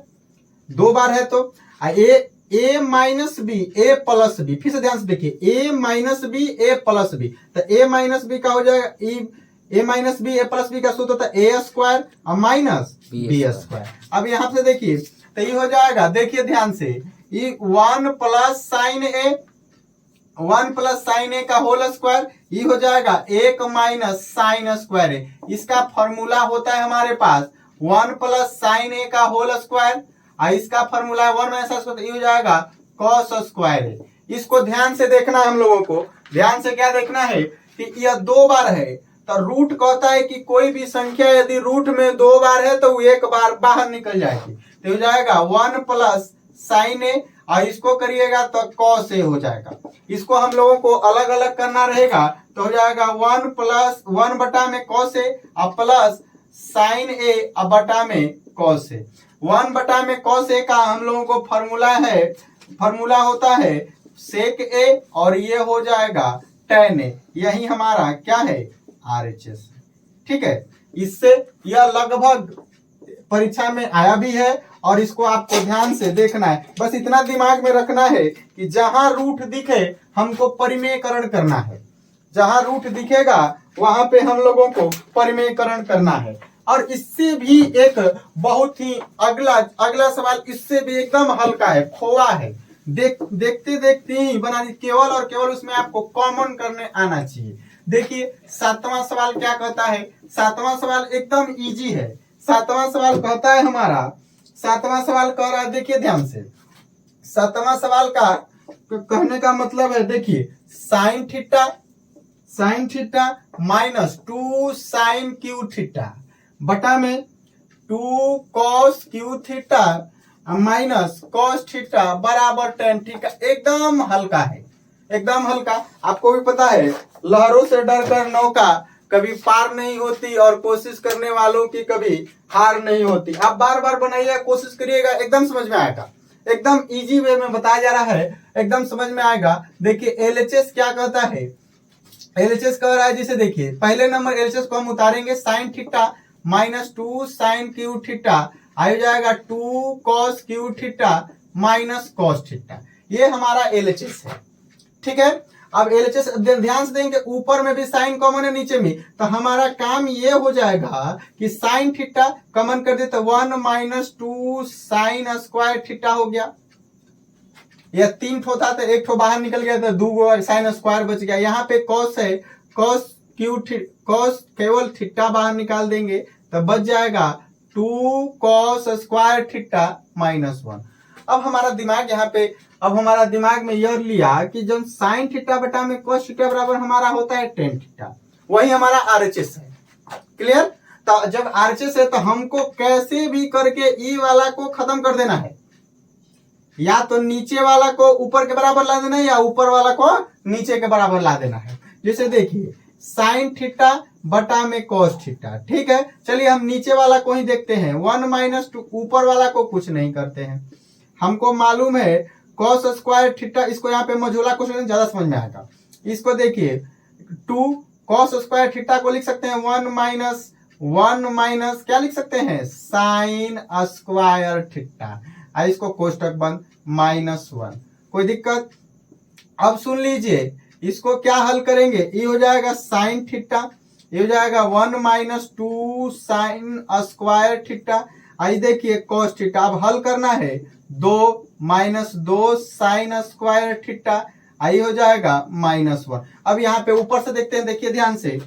2 बार है तो ए माइनस बी ए प्लस बी। फिर से ध्यान से देखिए ए माइनस बी ए प्लस बी, तो ए माइनस बी का हो जाएगा ए माइनस बी ए प्लस बी का सूत्र होता है ए स्क्वायर और माइनस बी स्क्वायर। अब यहाँ से देखिए तो ये हो जाएगा, देखिए ध्यान से, ये 1 प्लस साइन ए 1 प्लस साइन ए का होल स्क्वायर, ये हो जाएगा 1 माइनस साइन स्क्वायर ए। इसका फॉर्मूला होता है हमारे पास 1 प्लस साइन ए का होल स्क्वायर, और इसका फॉर्मूला है 1 माइनस स्क्वायर, ये हो जाएगा कॉस स्क्वायर ए। इसको ध्यान से देखना है हम लोगों को, ध्यान से क्या देखना है कि यह 2 बार है, तो रूट कहता है कि कोई भी संख्या यदि रूट में 2 बार है तो वो 1 बार बाहर निकल जाएगी, तो हो जाएगा 1 प्लस साइन ए, और इसको करिएगा तो कॉस ए हो जाएगा। इसको हम लोगों को अलग अलग करना रहेगा, तो हो जाएगा 1 प्लस 1 बटा में कॉस ए और प्लस साइन ए और बटा में कॉस ए। 1 बटा में कॉस ए का हम लोगों को फॉर्मूला होता है सेक ए, और ये हो जाएगा tan A, यही हमारा क्या है RHS। ठीक है, इससे यह लगभग परीक्षा में आया भी है और इसको आपको ध्यान से देखना है। बस इतना दिमाग में रखना है कि जहां रूट दिखे हमको परिमेयकरण करना है, जहां रूट दिखेगा वहां पे हम लोगों को परिमेयकरण करना है। और इससे भी एक बहुत ही अगला सवाल इससे भी एकदम हल्का है, खोआ है, देखते देखते ही बना दी, केवल और केवल उसमें आपको कॉमन करने आना चाहिए। देखिए 7वां सवाल क्या कहता है, 7वां सवाल एकदम इजी है। 7वां सवाल कहता है हमारा, 7वां सवाल कह रहा है, देखिए ध्यान से, 7वां सवाल का कहने का मतलब है, देखिए sine theta minus 2 sine cube theta बटा में 2 cos cube theta minus cos theta बराबर tan थीटा। एकदम हल्का है, एकदम हल्का। आपको भी पता है लहरों से डरकर नौका कभी पार नहीं होती और कोशिश करने वालों की कभी हार नहीं होती। आप बार बार बनाइएगा, कोशिश करिएगा, एकदम समझ में आएगा। एकदम इजी वे में बताया जा रहा है, एकदम समझ में आएगा। देखिए LHS क्या कहता है, LHS कह रहा है, जिसे देखिए पहले नंबर LHS को हम उतारेंगे, sine theta minus 2 sine cube theta आ जाएगा 2 cos cube theta minus cos theta. ये हमारा LHS है। ठीक है, अब LHS ध्यान से देंगे, ऊपर में भी साइन कॉमन है, नीचे में, तो हमारा काम ये हो जाएगा कि साइन थीटा कॉमन कर दे तो 1 माइनस 2 साइन स्क्वायर थीटा हो गया। यह 3 ठो था तो 1 ठो बाहर निकल गया तो 2 साइन स्क्वायर बच गया। यहाँ पे कॉस है, कॉस केवल थीटा बाहर निकाल देंगे तो बच जाएगा 2 कॉस स्क्वायर थीटा माइनस 1। अब हमारा दिमाग में यह लिया कि जब साइन थीटा बटा में कॉस थीटा बराबर हमारा होता है tan थीटा, वही हमारा RHS है। क्लियर? तो जब RHS है तो हमको कैसे भी करके ई वाला को खत्म कर देना है, या तो नीचे वाला को ऊपर के बराबर ला देना है या ऊपर वाला को नीचे के बराबर ला देना है। जैसे देखिए साइन थीटा बटा में कॉस थीटा। ठीक है, चलिए हम नीचे वाला को ही देखते हैं, 1 माइनस 2, ऊपर वाला को कुछ नहीं करते हैं। हमको मालूम है कॉस स्क्वायर थीटा, इसको यहाँ पे मझोला क्वेश्चन ज्यादा समझ में आएगा। इसको देखिए 2 कॉस स्क्वायर थीटा को लिख सकते हैं 1 माइनस क्या लिख सकते हैं, साइन स्क्वायर थीटा। इसको कोष्टक बंद -1। कोई दिक्कत? अब सुन लीजिए, इसको क्या हल करेंगे, ये हो जाएगा साइन थीटा, ये हो जाएगा 1 माइनस 2 साइन स्क्वायर थीटा। आई देखिए कॉस थीटा, अब हल करना है 2 माइनस 2 साइन स्क्वायर थीटा, आई हो जाएगा -1। अब यहाँ पे ऊपर से देखते हैं, देखिए ध्यान से,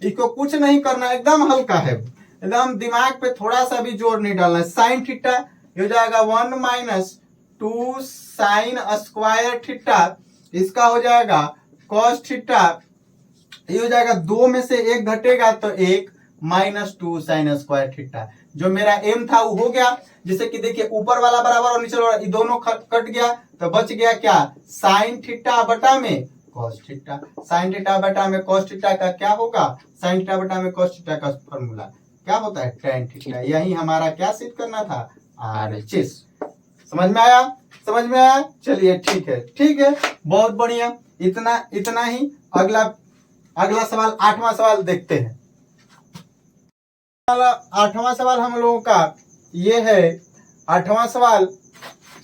इसको कुछ नहीं करना, एकदम हल्का है, एकदम दिमाग पे थोड़ा सा भी जोर नहीं डालना है। साइन थीटा ये हो जाएगा 1 माइनस 2 साइन स्क्वायर थीटा, इसका हो जाएगा कॉस थीटा, ये हो जाएगा 2 में से 1 घटेगा तो 1 माइनस 2 साइन स्क्वायर थीटा। जो मेरा एम था वो हो गया। जैसे कि देखिए ऊपर वाला बराबर और नीचे वाला ये दोनों कट गया तो बच गया क्या, साइन थीटा बटा में कॉस थीटा। साइन थीटा बटा में कॉस थीटा का क्या होगा, साइन थीटा बटा में कॉस थीटा का फॉर्मूला क्या होता है, tan थीटा। यही हमारा क्या सिद्ध करना था, RHS। समझ में आया? समझ में आया? चलिए ठीक है, बहुत बढ़िया। इतना ही। अगला सवाल 8वां सवाल देखते हैं। 8वां सवाल हम लोगों का ये है, 8वां सवाल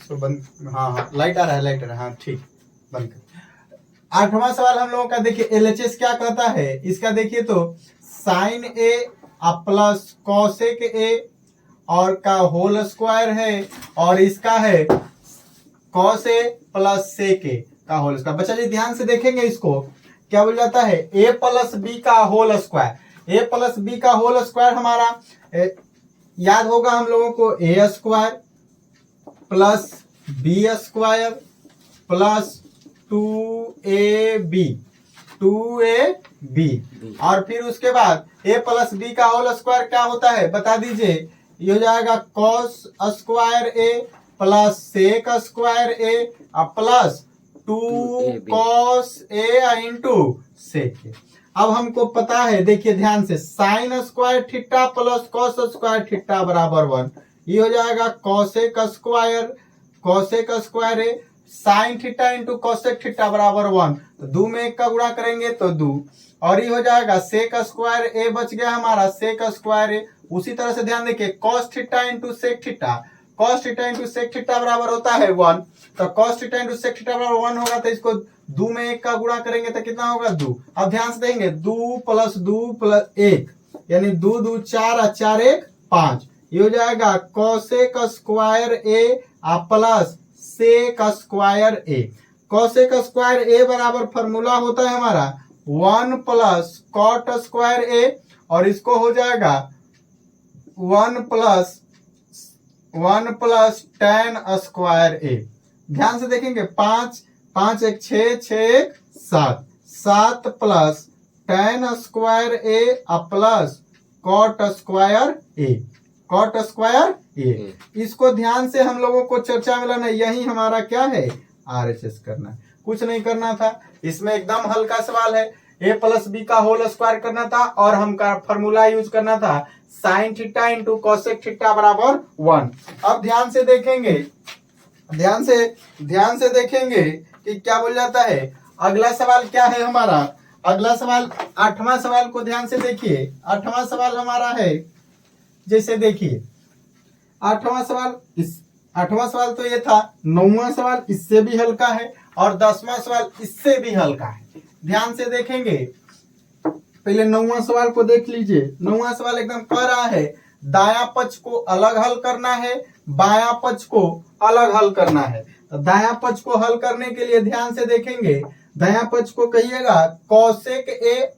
तो बंद, हाँ लाइट आ रहा है, हाँ ठीक, बंद कर। 8वां सवाल हम लोगों का देखिए LHS क्या कहता है, इसका देखिए तो sine A plus cosec A और का होल स्क्वायर है, और इसका है cos A plus sec A का होल स्क्वायर। बच्चा जी ध्यान से देखेंगे, इसको क्या बोल जाता है, A प्लस B का whole square. A plus B का होल स्क्वायर हमारा याद होगा हम लोगों को, A square plus B square plus 2AB और फिर उसके बाद A प्लस B का होल स्क्वायर क्या होता है बता दीजिए। ये हो जाएगा cos square A plus sec square A plus 2 cos A into sec A। अब हमको पता है, देखिए ध्यान से, sine square theta plus cos square theta बराबर 1। ये हो जाएगा cosec square A sign theta into cosec theta बराबर 1। तो 2 में 1 का गुणा करेंगे तो 2, और ये हो जाएगा सेक स्क्वायर ए बच गया हमारा सेक स्क्वायर ए। उसी तरह से ध्यान देखिए cos theta into sec theta, cos theta into sec theta बराबर होता है 1। तो cos theta into sec theta बराबर 1 होगा, तो इसको 2 में 1 का गुणा करेंगे तो कितना होगा 2। अब ध्यान से देंगे 2 प्लस 1 यानी 2 2 4 और 4 1 5, ये हो जाएगा cosec square A plus sec square A. Cosec square ए बराबर फॉर्मूला होता है हमारा 1 प्लस कॉट स्क्वायर ए, और इसको हो जाएगा 1 प्लस tan स्क्वायर ए। ध्यान से देखेंगे 5 5 1 6 6 1 7, 7 plus tan square A plus cot square A, cot square ए। इसको ध्यान से हम लोगों को चर्चा में लाना, यही हमारा क्या है आरएचएस करना है, कुछ नहीं करना था। इसमें एकदम हल्का सवाल है, ए प्लस बी का होल स्क्वायर करना था और हमका फॉर्मूला यूज करना था sign theta into cosec theta बराबर 1। अब ध्यान से देखेंगे, ध्यान से देखेंगे कि क्या बोल जाता है। अगला सवाल क्या है हमारा, अगला सवाल 8वां सवाल को ध्यान से देखिए। 8वां सवाल हमारा है, जैसे देखिए 8वां सवाल तो ये था, 9वां सवाल इससे भी हल्का है और 10वां सवाल इससे भी हल्का है। ध्यान से देखेंगे, पहले 9वां सवाल को देख लीजिए। 9वां सवाल एकदम कह रहा है दायां पक्ष को अलग हल करना है, बायां पक्ष को अलग हल करना है। तो दायां पक्ष को हल करने के लिए ध्यान से देखेंगे, दायां पक्ष को कहिएगा कोसेक ए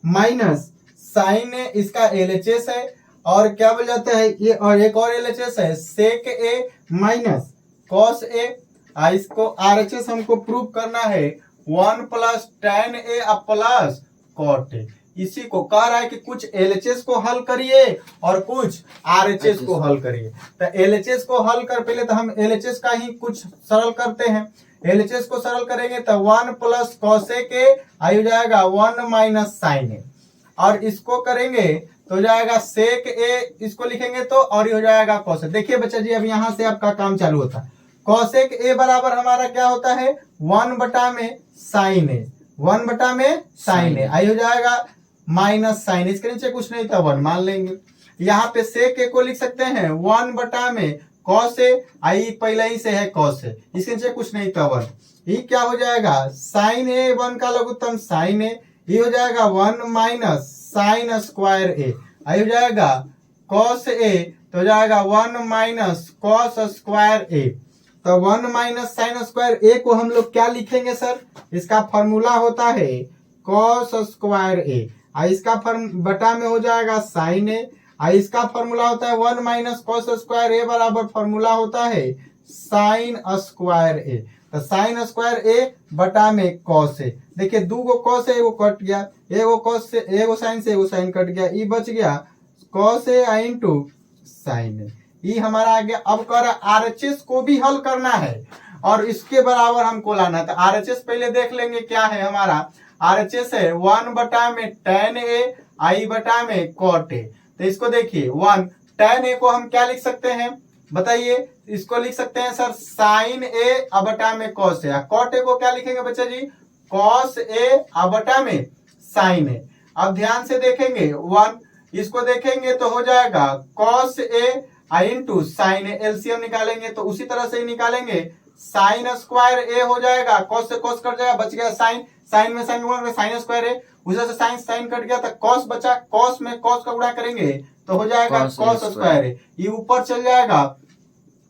माइनस साइन ए, इसका एलएचएस है, और क्या बोल जाता है ये, और एक और एलएचएस है सेक ए माइनस कॉस ए। इसको आरएचएस हमको प्रूव करना है 1 plus tan A plus cot A. इसी को कह रहा है कि कुछ एलएचएस को हल करिए और कुछ आरएचएस को हल करिए। तो एलएचएस को हल कर, पहले तो हम एलएचएस का ही कुछ सरल करते हैं। एलएचएस को सरल करेंगे तो 1 प्लस कॉसेक ए हो जाएगा 1 माइनस साइन ए, और इसको करेंगे तो हो जाएगा सेक ए, इसको लिखेंगे तो, और ये हो जाएगा कॉसेक। देखिए बच्चा जी अब यहाँ से आपका काम चालू होता है। कॉसेक ए बराबर हमारा क्या होता है 1 बटा में साइन ए, 1 बटा में साइन ए, आई हो जाएगा माइनस साइन, इसके नीचे कुछ नहीं था 1 मान लेंगे। यहाँ पे सेक ए को लिख सकते हैं 1 बटा में कॉस ए, आई पहले ही से है कॉस ए, इसके नीचे कुछ नहीं था 1। ये क्या हो जाएगा साइन ए, 1 का लघुत्तम साइन ए, ये हो जाएगा 1 माइनस साइन स्क्वायर ए, आई हो जाएगा कॉस ए, तो हो जाएगा 1 माइनस कॉस स्क्वायर ए। तो 1 माइनस साइन स्क्वायर ए को हम लोग क्या लिखेंगे सर, इसका फॉर्मूला होता है कॉस स्क्वायर ए, इसका बटा में हो जाएगा साइन ए, इसका फॉर्मूला होता है 1 माइनस कॉस स्क्वायर ए बराबर फॉर्मूला होता है साइन स्क्वायर ए। तो साइन स्क्वायर ए बटा में कॉस ए, देखिए 2 गो कॉस है वो कट गया, एगो कॉस से एगो साइन से एगो साइन कट गया, ई बच गया कॉस ए इंटू साइन ए, ये हमारा आ गया। अब कर आरएचएस को भी हल करना है और इसके बराबर हमको लाना था। आरएचएस पहले देख लेंगे क्या है हमारा, आरएचएस है 1 बटा में tan ए आई बटा में कॉट ए। तो इसको देखिए 1 tan ए को हम क्या लिख सकते हैं बताइए, इसको लिख सकते हैं सर साइन ए बटा में कॉस ए। कॉट ए को क्या लिखेंगे बच्चा जी कॉस ए बटा में साइन ए। अब ध्यान से देखेंगे 1, इसको देखेंगे तो हो जाएगा cos A into sine A, LCM निकालेंगे तो उसी तरह से ही निकालेंगे, साइन स्क्वायर ए हो जाएगा, कॉस से कॉस कट जाएगा, बच गया साइन, साइन में साइन गुणा साइन स्क्वायर ए, उसी से साइन साइन कट गया तो कॉस बचा, कॉस में कॉस का गुणा करेंगे तो हो जाएगा कॉस स्क्वायर ए, ये ऊपर चल जाएगा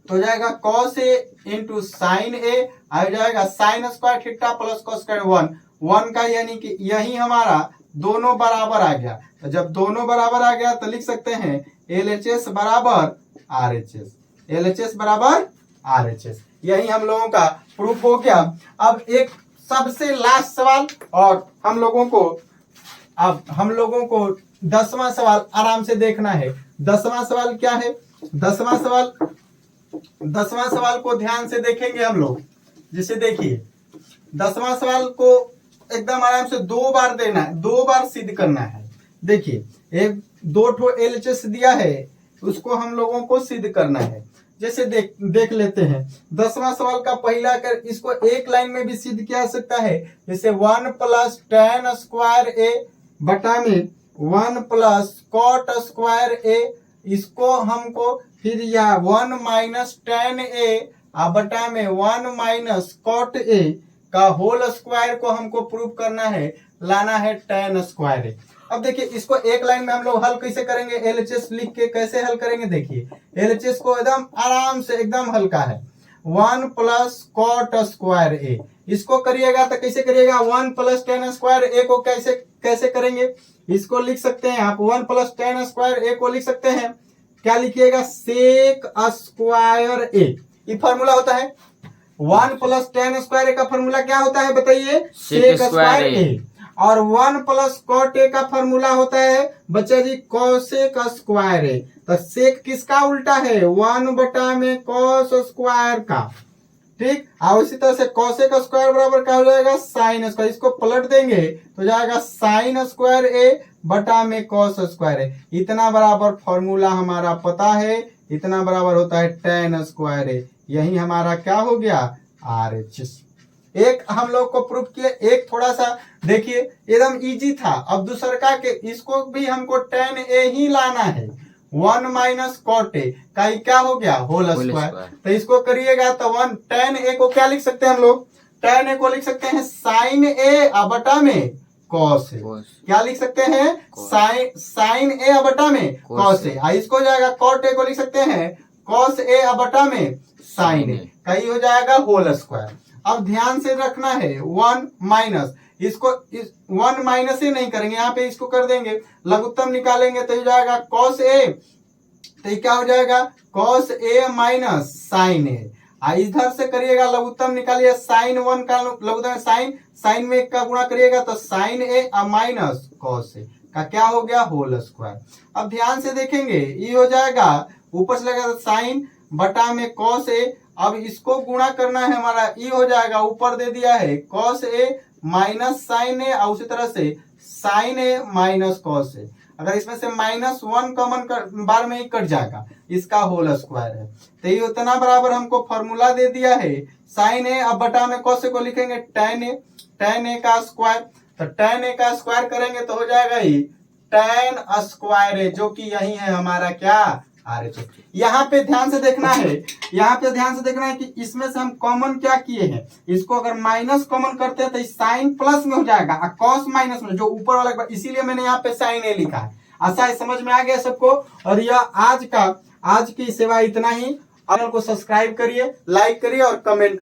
तो हो जाएगा कॉस ए इंटू साइन ए, आ जाएगा sine square theta plus cos square 1 का, यानी कि यही हमारा दोनों बराबर आ गया। तो जब दोनों बराबर आ गया तो लिख सकते हैं एलएचएस बराबर आरएचएस, एलएचएस बराबर आरएचएस, यही हम लोगों का प्रूफ हो गया। अब एक सबसे लास्ट सवाल, और हम लोगों को 10वां सवाल आराम से देखना है। 10वां सवाल क्या है, 10वां सवाल को ध्यान से देखेंगे हम लोग। जिसे देखिए 10वां सवाल को एकदम आराम से 2 बार देना है, 2 बार सिद्ध करना है। देखिए एक 2 ठो एलएचएस दिया है, उसको हम लोगों को सिद्ध करना है। जैसे देख लेते हैं 10वां सवाल का पहला कर इसको एक लाइन में भी सिद्ध किया जा सकता है। जैसे 1 प्लस tan स्क्वायर ए बटा में 1 प्लस कॉट स्क्वायर ए, इसको हमको फिर यह 1 माइनस tan ए बटा में 1 माइनस कॉट ए का होल स्क्वायर को हमको प्रूव करना है, लाना है tan स्क्वायर ए। अब देखिए इसको एक लाइन में हम लोग हल कैसे करेंगे, एलएचएस लिख के कैसे हल करेंगे। देखिए एलएचएस को एकदम आराम से एकदम हल्का है। 1 प्लस कॉट स्क्वायर ए, इसको करिएगा तो कैसे करिएगा, 1 प्लस tan स्क्वायर ए को कैसे करेंगे, इसको लिख सकते हैं आप 1 प्लस tan स्क्वायर ए को लिख सकते हैं, क्या लिखिएगा, सेक स्क्वायर ए। ये फॉर्मूला होता है 1 प्लस tan स्क्वायर ए का फॉर्मूला क्या होता है बताइए, सेक स्क्वायर ए। और 1 प्लस कॉट ए का फॉर्मूला होता है बच्चा जी कॉसेक स्क्वायर ए। तो सेक किसका उल्टा है, 1 बटा में कॉस स्क्वायर का, ठीक। और इसी तरह से कॉसेक स्क्वायर बराबर क्या हो जाएगा, साइन स्क्वायर। इसको पलट देंगे तो जाएगा साइन स्क्वायर ए बटा में कॉस स्क्वायर ए। इतना बराबर फॉर्मूला हमारा पता है, इतना बराबर होता है tan स्क्वायर ए। यही हमारा क्या हो गया, RHS। एक हम लोग को प्रूफ किए, एक थोड़ा सा देखिए एकदम इजी था। अब दूसरा के इसको भी हमको tan ए ही लाना है, 1 माइनस कॉट ए का क्या हो गया, होल स्क्वायर। तो इसको करिएगा तो 1 tan ए को क्या लिख सकते हैं हम लोग, tan ए को लिख सकते हैं साइन ए बटा में कॉस ए। क्या लिख सकते हैं, साइन ए बटा में कॉस ए। इसको जाएगा कॉट ए को लिख सकते हैं कॉस ए बटा में साइन ए, कहीं हो जाएगा होल स्क्वायर। अब ध्यान से रखना है 1 माइनस, इसको 1 माइनस ही नहीं करेंगे, यहाँ पे इसको कर देंगे, लघुत्तम निकालेंगे तो हो जाएगा कॉस ए। तो क्या हो जाएगा, कॉस ए माइनस साइन ए। इधर से करिएगा लघुत्तम निकालिए, साइन 1 का लघुत्तम साइन में 1 का गुणा करिएगा तो sign A minus cos A का क्या हो गया, होल स्क्वायर। अब ध्यान से देखेंगे ये हो जाएगा, ऊपर से लगेगा साइन बटा में कॉस ए। अब इसको गुणा करना है हमारा, ये हो जाएगा, ऊपर दे दिया है कॉस ए माइनस साइन ए, और उसी तरह से sign A minus cos A. अगर इसमें से -1 कॉमन बार में ही कट जाएगा, इसका होल स्क्वायर है। तो ये उतना बराबर हमको फॉर्मूला दे दिया है, साइन ए अब बटा में कॉस ए को लिखेंगे tan ए का स्क्वायर। तो tan ए का स्क्वायर करेंगे तो हो जाएगा ही tan स्क्वायर ए, जो कि यही है हमारा क्या, RHS। यहाँ पे ध्यान से देखना है, यहाँ पे ध्यान से देखना है कि इसमें से हम कॉमन क्या किए हैं, इसको अगर माइनस कॉमन करते हैं तो साइन प्लस में हो जाएगा, कॉस माइनस में, जो ऊपर वाला, इसीलिए मैंने यहाँ पे साइन ए लिखा है। आशा समझ में आ गया सबको। और यह आज की सेवा इतना ही। चैनल को सब्सक्राइब करिए, लाइक करिए और कमेंट